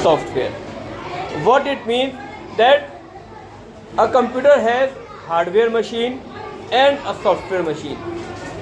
software. What it means that a computer has hardware machine and a software machine.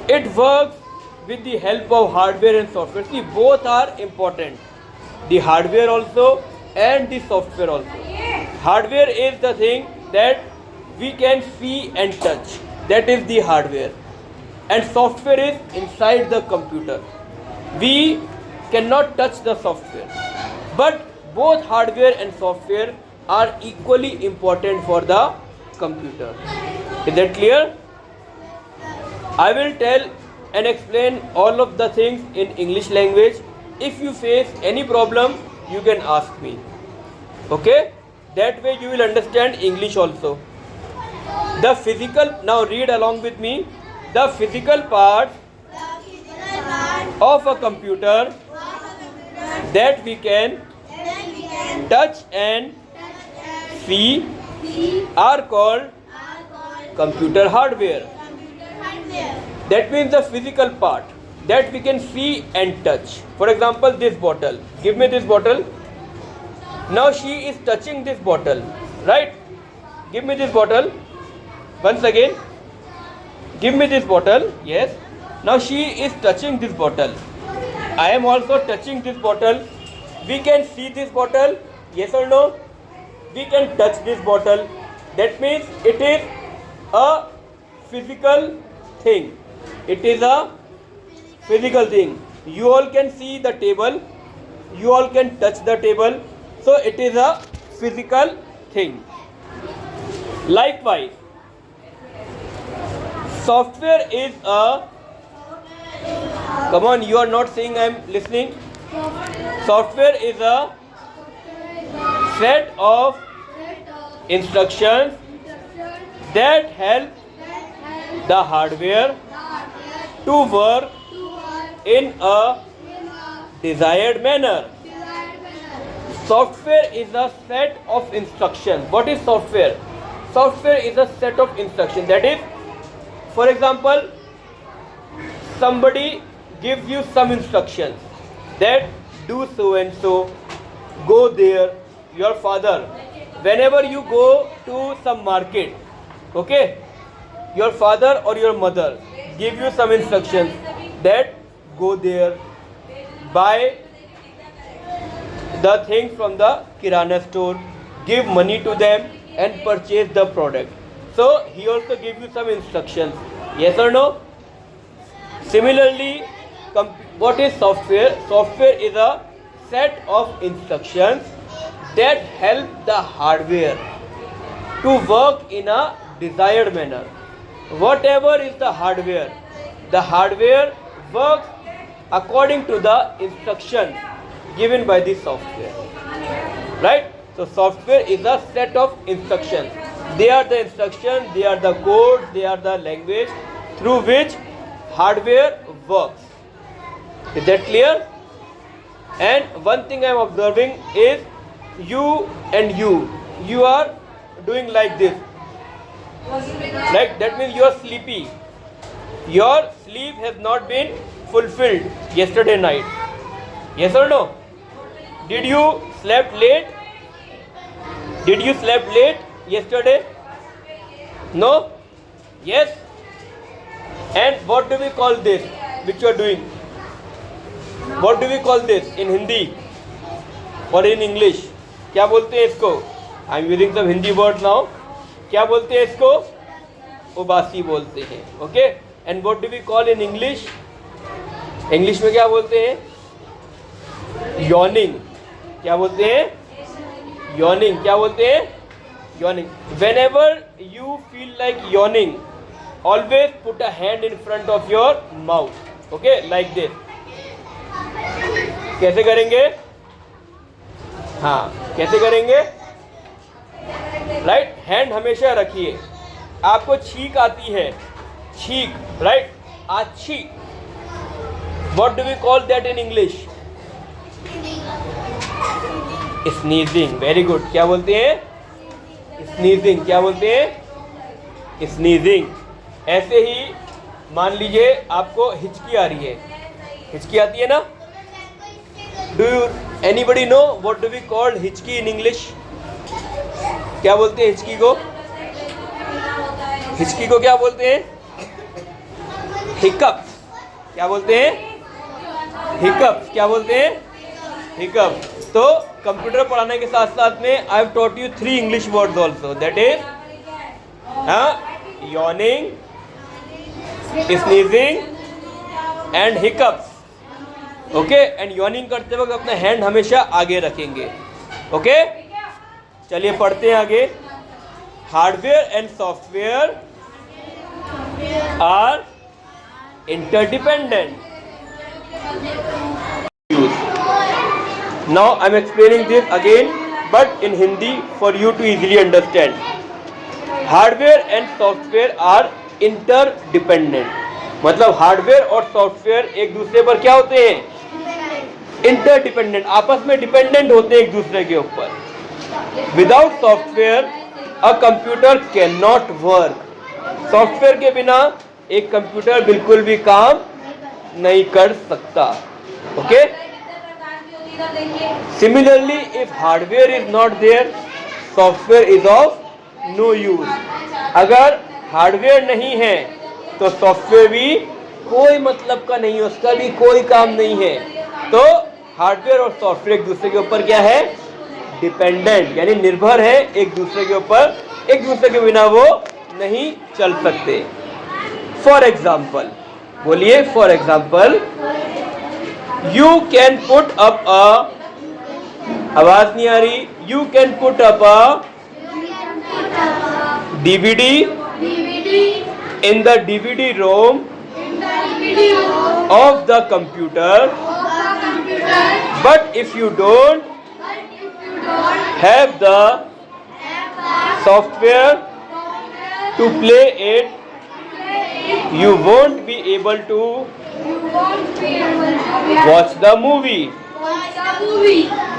It works with the help of hardware and software. See, both are important. The hardware also and the software also. Hardware is the thing that we can see and touch. That is the hardware. And software is inside the computer. We cannot touch the software. But both hardware and software are equally important for the computer. Is that clear? I will tell and explain all of the things in English language. If you face any problem, you can ask me. Okay? That way you will understand English also. The physical, now read along with me. The physical parts of a computer that we can touch and see are called computer hardware. That means the physical part that we can see and touch. For example, this bottle. Give me this bottle. Now she is touching this bottle, right? Give me this bottle. Once again. Give me this bottle. Yes. Now she is touching this bottle. I am also touching this bottle. We can see this bottle. Yes or no? We can touch this bottle. That means it is a physical thing. It is a physical thing. You all can see the table. You all can touch the table. So it is a physical thing. Likewise, software is a, come on, you are not saying I am listening. Software is a set of instructions that help the hardware to work in a desired manner. Software is a set of instructions. What is software? Software is a set of instructions. That is, for example, somebody gives you some instructions that do so and so, go there. Your father, whenever you go to some market, okay, your father or your mother give you some instructions that go there, buy the things from the kirana store, give money to them and purchase the product. So he also gives you some instructions. Yes or no? Similarly, what is software? Software is a set of instructions that help the hardware to work in a desired manner. Whatever is the hardware works according to the instructions given by the software. Right? So software is a set of instructions. They are the instructions, they are the codes, they are the language through which hardware works. Is that clear? And one thing I am observing is you are doing like this. Like that means you are sleepy. Your sleep has not been fulfilled yesterday night. Yes or no? Did you slept late? Did you slept late yesterday? No? Yes? And what do we call this which you are doing? What do we call this in Hindi or in English? क्या बोलते हैं इसको? I am using some Hindi words now. क्या बोलते हैं इसको? उबासी बोलते हैं. Okay? And what do we call in English? English में क्या बोलते हैं? Yawning. क्या बोलते हैं? Yawning. क्या बोलते हैं? Yawning. Whenever you feel like yawning, always put a hand in front of your mouth. Okay? Like this. कैसे करेंगे? हाँ, कैसे करेंगे? राइट, हैंड हमेशा रखिए. आपको छींक आती है, छींक, राइट, आछी. What do we call that in English? Sneezing. Very good. क्या बोलते हैं? स्नीजिंग. क्या बोलते हैं? स्नीजिंग. ऐसे ही मान लीजिए आपको हिचकी आ रही है. हिचकी आती है ना? Do you anybody know what do we call हिचकी इन इंग्लिश? क्या बोलते हैं हिचकी को? हिचकी को क्या बोलते हैं? हिकअप्स। क्या बोलते हैं? हिकअप्स। क्या बोलते हैं? हिकअप्स। तो कंप्यूटर पढ़ाने के साथ साथ में I have taught you 3 English words also, that is yawning, sneezing and hiccups. Okay, and yawning करते वक्त अपना हैंड हमेशा आगे रखेंगे. ओके, चलिए पढ़ते हैं आगे. Hardware and software are interdependent. Now I am explaining this again, but in Hindi for you to easily understand. Hardware and software are interdependent. मतलब हार्डवेयर और सॉफ्टवेयर एक दूसरे पर क्या होते हैं? इंटरडिपेंडेंट, आपस में डिपेंडेंट होते हैं एक दूसरे के ऊपर. Without software a computer can not work. Software के बिना एक कंप्यूटर बिल्कुल भी काम नहीं कर सकता. Okay, similarly if hardware is not there, software is of no use. अगर हार्डवेयर नहीं है तो सॉफ्टवेयर भी कोई मतलब का नहीं है, उसका भी कोई काम नहीं है. तो हार्डवेयर और सॉफ्टवेयर एक दूसरे के ऊपर क्या है? डिपेंडेंट, यानी निर्भर है एक दूसरे के ऊपर. एक दूसरे के बिना वो नहीं चल सकते. फॉर एग्जाम्पल, बोलिए for example, you can put up अ, आवाज नहीं आ रही, you can put up a DVD in the DVD ROM of the computer, but if you don't have the software to play it, you won't be able to watch the movie.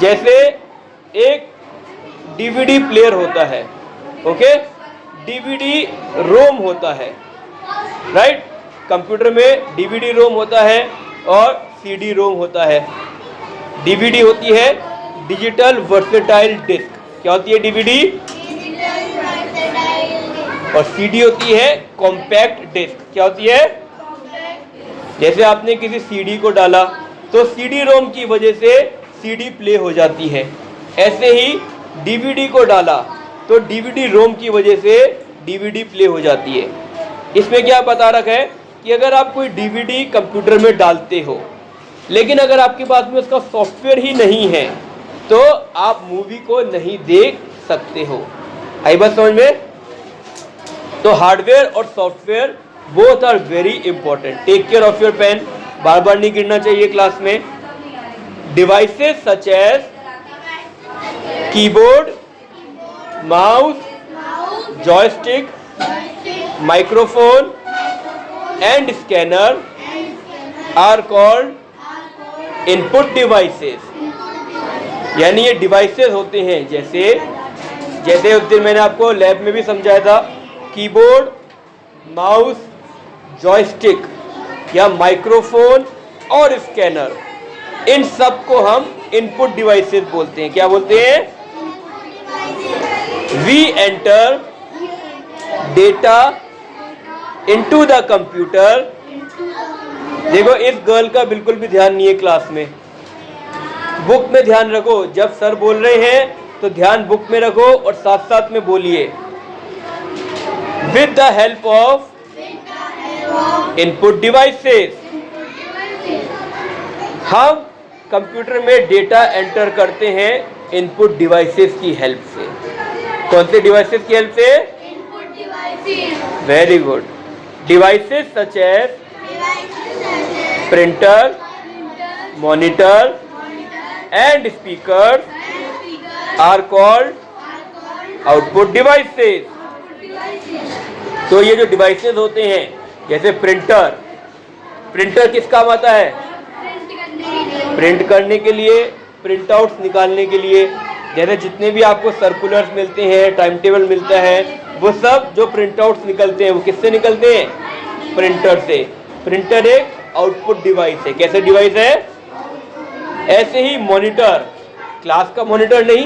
जैसे एक DVD player होता है, okay, DVD रोम होता है, right. Computer में DVD रोम होता है और CD रोम होता है. DVD होती है डिजिटल वर्सेटाइल डिस्क. क्या होती है? DVD. और CD होती है कॉम्पैक्ट डिस्क. क्या होती है? जैसे आपने किसी CD को डाला तो CD रोम की वजह से CD प्ले हो जाती है. ऐसे ही DVD को डाला तो DVD रोम की वजह से DVD प्ले हो जाती है. इसमें क्या बता रखा है कि अगर आप कोई DVD कंप्यूटर में डालते हो, लेकिन अगर आपके पास में उसका सॉफ्टवेयर ही नहीं है, तो आप मूवी को नहीं देख सकते हो. आई बात समझ में? तो हार्डवेयर और software both are very important. Take care of your pen. बार बार नहीं गिरना चाहिए क्लास में. Devices such as keyboard, mouse, joystick, microphone and scanner are called input devices. यानी ये डिवाइसेस होते हैं. जैसे उस दिन मैंने आपको लैब में भी समझाया था, कीबोर्ड, माउस, जॉयस्टिक या माइक्रोफोन और स्कैनर, इन सब को हम इनपुट डिवाइसेस बोलते हैं. क्या बोलते हैं? We enter data into the computer. देखो, इस गर्ल का बिल्कुल भी ध्यान नहीं है क्लास में. बुक में ध्यान रखो. जब सर बोल रहे हैं तो ध्यान बुक में रखो और साथ साथ में बोलिए. With the help of input devices, हम कंप्यूटर में डेटा एंटर करते हैं इनपुट डिवाइसेस की हेल्प से. कौन से डिवाइसेस की हेल्प से? Very good. Devices such as printer, monitor and speaker are called output devices. तो ये जो डिवाइसेस होते हैं, जैसे प्रिंटर किस काम आता है? प्रिंट करने के लिए, प्रिंट आउट्स निकालने के लिए. जैसे जितने भी आपको सर्कुलर्स मिलते हैं, टाइम टेबल मिलता है, वो सब जो प्रिंट आउट्स निकलते हैं वो किससे निकलते हैं? प्रिंटर से. प्रिंटर एक आउटपुट डिवाइस है. कैसे डिवाइस है? ऐसे ही मॉनिटर क्लास का मॉनिटर नहीं,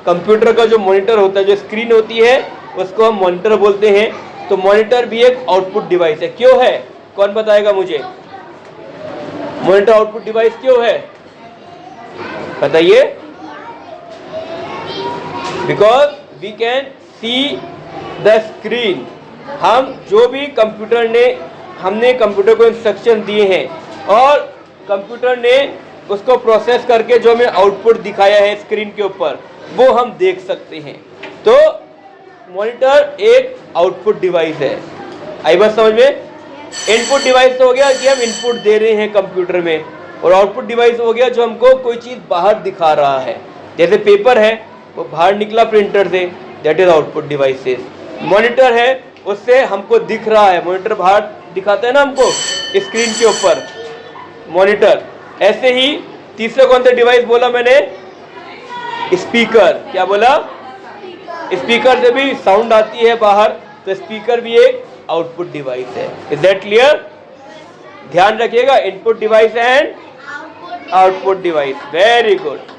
कंप्यूटर का जो मॉनिटर होता है, जो स्क्रीन होती है उसको हम मॉनिटर बोलते हैं। तो मॉनिटर भी एक आउटपुट डिवाइस है। क्यों है? कौन बताएगा मुझे? मॉनिटर आउटपुट डिवाइस क्यों है बताइए? Because we can see the screen. हम जो भी हमने कंप्यूटर को इंस्ट्रक्शन दिए हैं और कंप्यूटर ने उसको प्रोसेस करके जो हमें आउटपुट दिखाया है स्क्रीन के ऊपर, वो हम देख सकते हैं। तो मॉनिटर एक आउटपुट डिवाइस है। आई बात समझ में? इनपुट डिवाइस तो हो गया कि हम इनपुट दे रहे हैं कंप्यूटर में, और आउटपुट डिवाइस हो गया जो हमको कोई चीज़ बाहर दिखा रहा है। जैसे पेपर है, वो बाहर निकला प्रिंटर से, that is output devices. Monitor है, उससे हमको दिख रहा है, मॉनिटर बाहर दिखाता है ना हमको स्क्रीन के ऊपर, मॉनिटर। ऐसे ही तीसरा कौन सा डिवाइस बोला मैंने? स्पीकर। क्या बोला? स्पीकर से भी साउंड आती है बाहर, तो स्पीकर भी एक आउटपुट डिवाइस है। Is that clear? ध्यान रखिएगा, input device and output device. Very good.